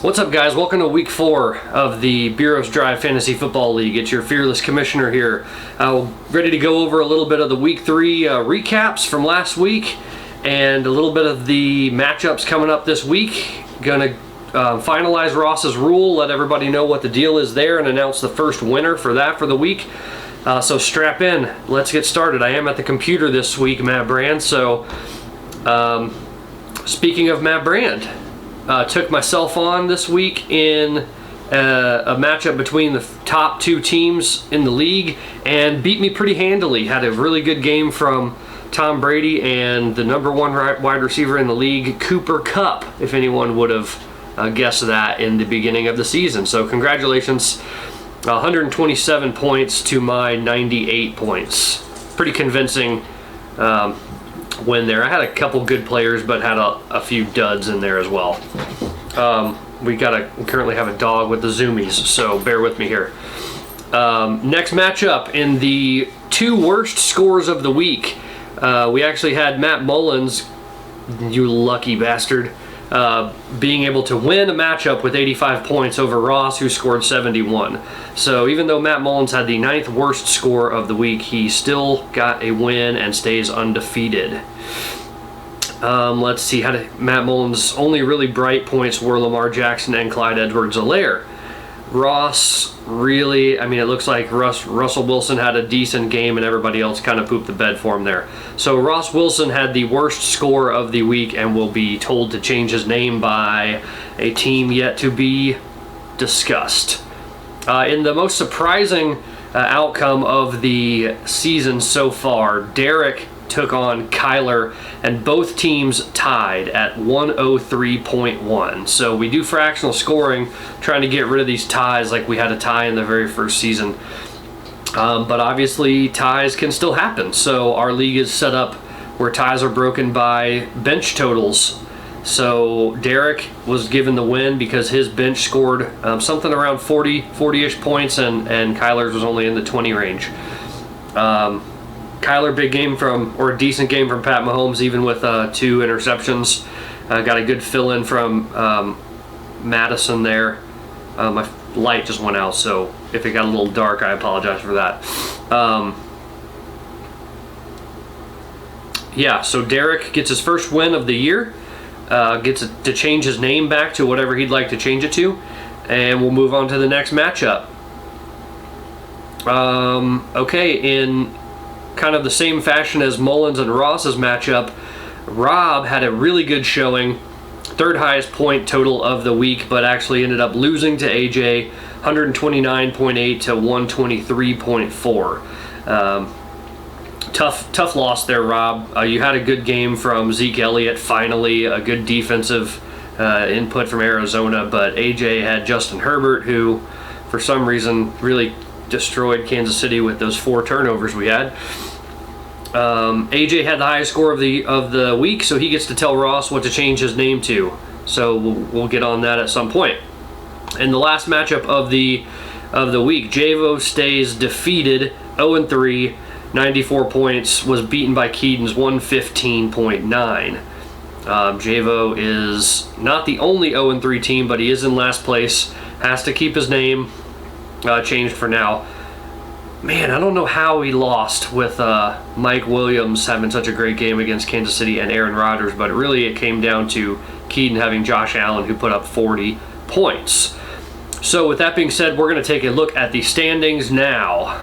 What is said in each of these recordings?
What's up, guys? Welcome to week 4 of the Beeros Drive Fantasy Football League. It's your fearless commissioner here. Ready to go over a little bit of the week 3 recaps from last week and a little bit of the matchups coming up this week. Gonna finalize Ross's rule, let everybody know what the deal is there, and announce the first winner for that for the week. So strap in. Let's get started. I am at the computer this week, Matt Brand. So speaking of Matt Brand, took myself on this week in a matchup between the top 2 teams in the league and beat me pretty handily. Had a really good game from Tom Brady and the number 1 wide receiver in the league, Cooper Kupp, if anyone would have guessed that in the beginning of the season. So congratulations, 127 points to my 98 points. Pretty convincing win there. I had a couple good players, but had a few duds in there as well. We currently have a dog with the zoomies, so bear with me here. Next matchup in the 2 worst scores of the week. We actually had Matt Mullins, you lucky bastard, being able to win a matchup with 85 points over Ross, who scored 71. So even though Matt Mullins had the 9th worst score of the week, he still got a win and stays undefeated. Let's see, Matt Mullins' only really bright points were Lamar Jackson and Clyde Edwards-Helaire. Ross really, it looks like Russell Wilson had a decent game and everybody else kind of pooped the bed for him there. So Ross Wilson had the worst score of the week and will be told to change his name by a team yet to be discussed. In the most surprising outcome of the season so far, Derek took on Kyler, and both teams tied at 103.1. So we do fractional scoring, trying to get rid of these ties like we had a tie in the very first season. But obviously ties can still happen. So our league is set up where ties are broken by bench totals. So Derek was given the win because his bench scored something around 40-ish points, and Kyler's was only in the 20 range. Kyler, decent game from Pat Mahomes, even with 2 interceptions. Got a good fill-in from Madison there. My light just went out, so if it got a little dark, I apologize for that. So Derek gets his first win of the year. Gets to change his name back to whatever he'd like to change it to. And we'll move on to the next matchup. In kind of the same fashion as Mullins and Ross's matchup, Rob had a really good showing, 3rd highest point total of the week, but actually ended up losing to AJ, 129.8 to 123.4. Tough loss there, Rob. You had a good game from Zeke Elliott, finally, a good defensive input from Arizona, but AJ had Justin Herbert, who for some reason really destroyed Kansas City with those 4 turnovers we had. AJ had the highest score of the week, so he gets to tell Ross what to change his name to. So we'll get on that at some point. In the last matchup of the week, Javo stays defeated, 0-3, 94 points, was beaten by Keaton's 115.9. Javo is not the only 0-3 team, but he is in last place. Has to keep his name changed for now. Man, I don't know how he lost with Mike Williams having such a great game against Kansas City and Aaron Rodgers, but really it came down to Keaton having Josh Allen, who put up 40 points. So with that being said, we're going to take a look at the standings now.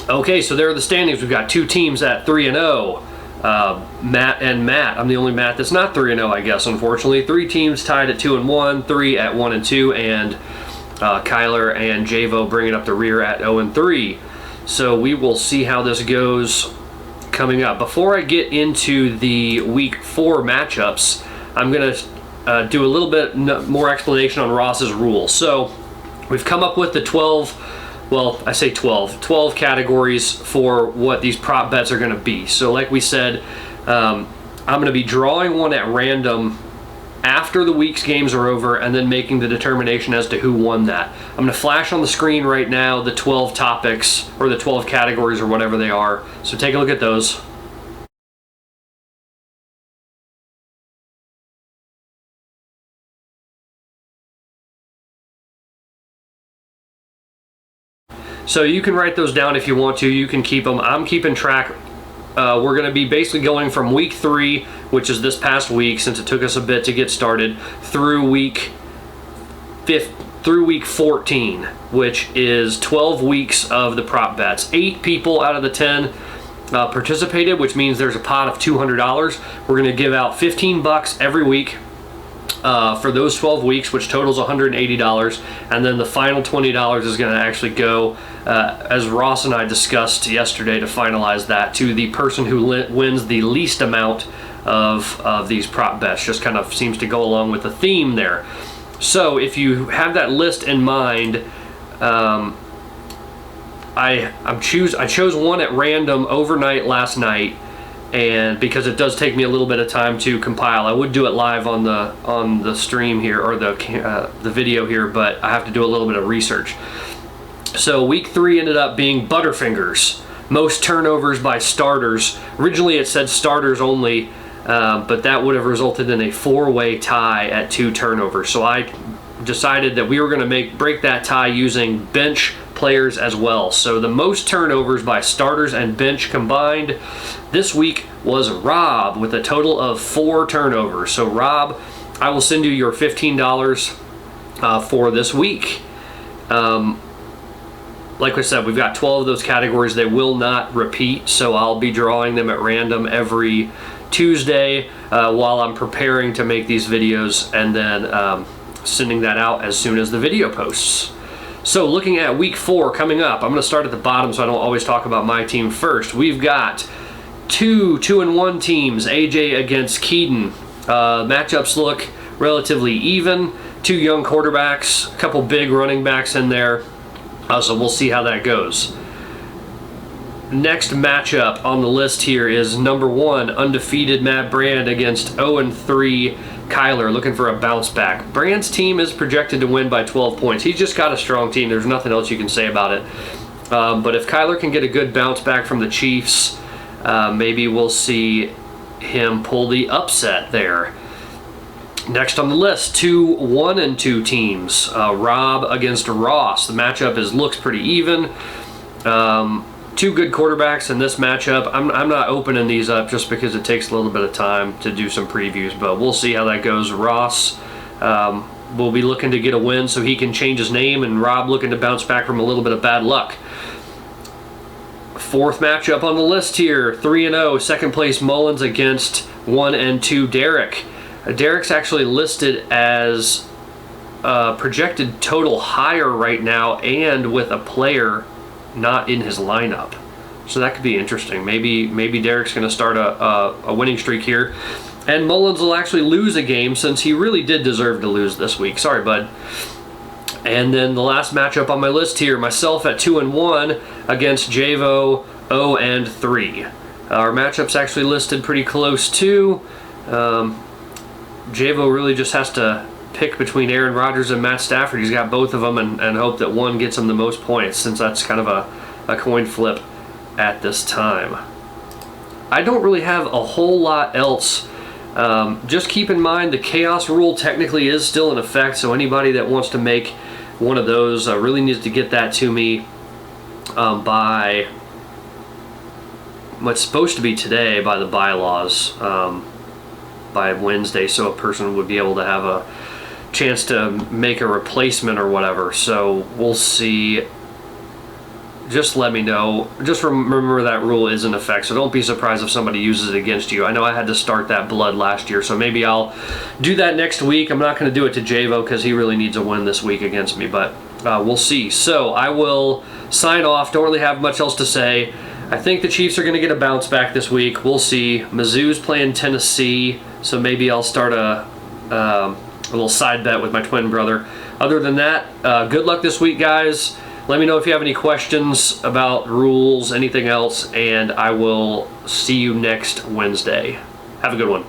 Okay, so there are the standings. We've got 2 teams at 3-0. Matt and Matt. I'm the only Matt that's not 3-0, I guess, unfortunately. 3 teams tied at 2-1, 3 at 1-2, and Kyler and Javo bringing up the rear at 0-3. So we will see how this goes coming up. Before I get into the week 4 matchups, I'm going to do a little bit more explanation on Ross's rule. So we've come up with the 12 categories for what these prop bets are going to be. So like we said, I'm going to be drawing one at random after the week's games are over and then making the determination as to who won that. I'm going to flash on the screen right now the 12 topics or the 12 categories or whatever they are. So take a look at those. So you can write those down if you want to. You can keep them. I'm keeping track. We're going to be basically going from week 3, which is this past week, since it took us a bit to get started, through week 14, which is 12 weeks of the prop bets. 8 people out of the 10 participated, which means there's a pot of $200. We're going to give out $15 every week for those 12 weeks, which totals $180, and then the final $20 is going to actually go, as Ross and I discussed yesterday, to finalize that to the person who wins the least amount of these prop bets. Just kind of seems to go along with the theme there. So if you have that list in mind, I chose one at random overnight last night, and because it does take me a little bit of time to compile. I would do it live on the stream here, or the video here, but I have to do a little bit of research. So week 3 ended up being Butterfingers, most turnovers by starters. Originally it said starters only, but that would have resulted in a 4-way tie at 2 turnovers. So I decided that we were going to break that tie using bench players as well. So the most turnovers by starters and bench combined this week was Rob, with a total of 4 turnovers. So Rob, I will send you your $15 for this week. Like I said, we've got 12 of those categories. They will not repeat, so I'll be drawing them at random every Tuesday while I'm preparing to make these videos, and then sending that out as soon as the video posts. So looking at week 4 coming up, I'm going to start at the bottom so I don't always talk about my team first. We've got 2 2-1 teams, AJ against Keaton. Matchups look relatively even. 2 young quarterbacks, a couple big running backs in there. So we'll see how that goes. Next matchup on the list here is number 1, undefeated Matt Brand against 0-3 Kyler, looking for a bounce back. Brand's team is projected to win by 12 points. He's just got a strong team. There's nothing else you can say about it. But if Kyler can get a good bounce back from the Chiefs, maybe we'll see him pull the upset there. Next on the list, 2 1-2 teams. Rob against Ross. The matchup looks pretty even. 2 good quarterbacks in this matchup. I'm not opening these up just because it takes a little bit of time to do some previews, but we'll see how that goes. Ross will be looking to get a win so he can change his name, and Rob looking to bounce back from a little bit of bad luck. 4th matchup on the list here, 3-0, second place Mullins against 1-2 Derek. Derek's actually listed as projected total higher right now, and with a player not in his lineup. So that could be interesting. Maybe Derek's going to start a winning streak here, and Mullins will actually lose a game since he really did deserve to lose this week. Sorry, bud. And then the last matchup on my list here, myself at 2-1 against Javo 0-3. Our matchup's actually listed pretty close too. Javo really just has to pick between Aaron Rodgers and Matt Stafford. He's got both of them, and hope that one gets him the most points, since that's kind of a coin flip at this time. I don't really have a whole lot else. Just keep in mind the chaos rule technically is still in effect, so anybody that wants to make one of those really needs to get that to me by what's supposed to be today, by the bylaws, by Wednesday, so a person would be able to have a chance to make a replacement or whatever. So we'll see. Just let me know. Just remember that rule is in effect, so don't be surprised if somebody uses it against you. I know I had to start that blood last year, so maybe I'll do that next week. I'm not going to do it to Javo because he really needs a win this week against me, but we'll see. So I will sign off. Don't really have much else to say. I think the Chiefs are going to get a bounce back this week. We'll see. Mizzou's playing Tennessee, so maybe I'll start a little side bet with my twin brother. Other than that, good luck this week, guys. Let me know if you have any questions about rules, anything else, and I will see you next Wednesday. Have a good one.